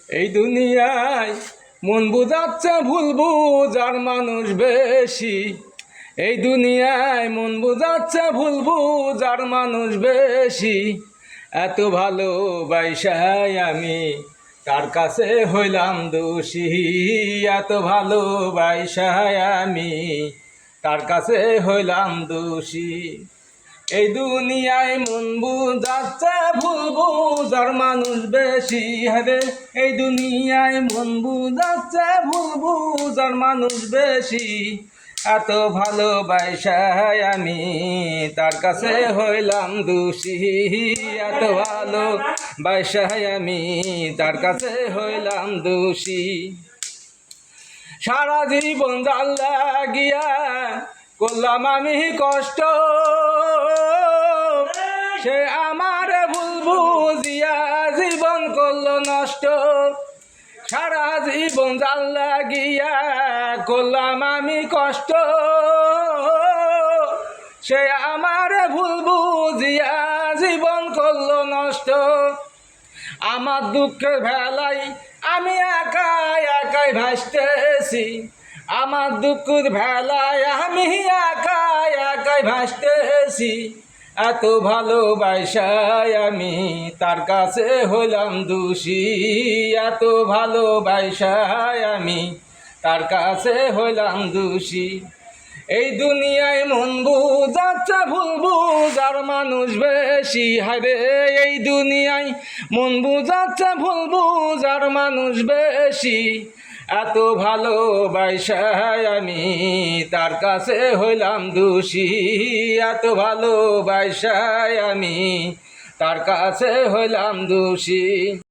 এই দুনিয়ায় মন বুঝাচ্ছে ভুল বুঝার মানুষ বেশি। এই দুনিয়ায় মন বুঝাচ্ছে ভুল বুঝার মানুষ বেশি। এত ভালোবাসায় আমি তার কাছে হইলাম দোষী। এত ভালোবাসায় আমি তার কাছে হইলাম দোষী। এই দুনিয়ায় মন বুঝাচ্ছে ভুল বুঝার মানুষ বেশি। হ্যাঁ, এই দুনিয়ায় মন বুঝাচ্ছে ভুল বুঝার মানুষ বেশি। এত ভালোবাসায় আমি তার কাছে হইলাম দোষী। এত ভালোবাসায় আমি তার কাছে হইলাম দোষী। সারা জীবন জাল লাগিয়া করলাম আমি কষ্ট, সে আমার ভুল বুঝিয়া জীবন করলো নষ্ট। সারা জীবন জাল লাগিয়া করলাম আমি কষ্ট, সে আমার ভুল বুঝিয়া জীবন করলো নষ্ট। আমার দুঃখের ভেলায় আমি একাই একাই ভাসতেছি। আমার দুঃখের ভেলায় আমি একাই একাই ভাসতেছি। এত ভালোবাসায় আমি তার কাছে হইলাম দোষী। এত ভালোবাসায় আমি তার কাছে হইলাম দোষী। এই দুনিয়ায় মন বুঝাচ্ছে ভুল বুঝার মানুষ বেশি। হায়রে এই দুনিয়ায় মন বুঝাচ্ছে ভুল বুঝার মানুষ বেশি। এত ভালোবাসায় আমি তার কাছে হইলাম দোষী। এত ভালোবাসায় আমি তার কাছে হইলাম দোষী।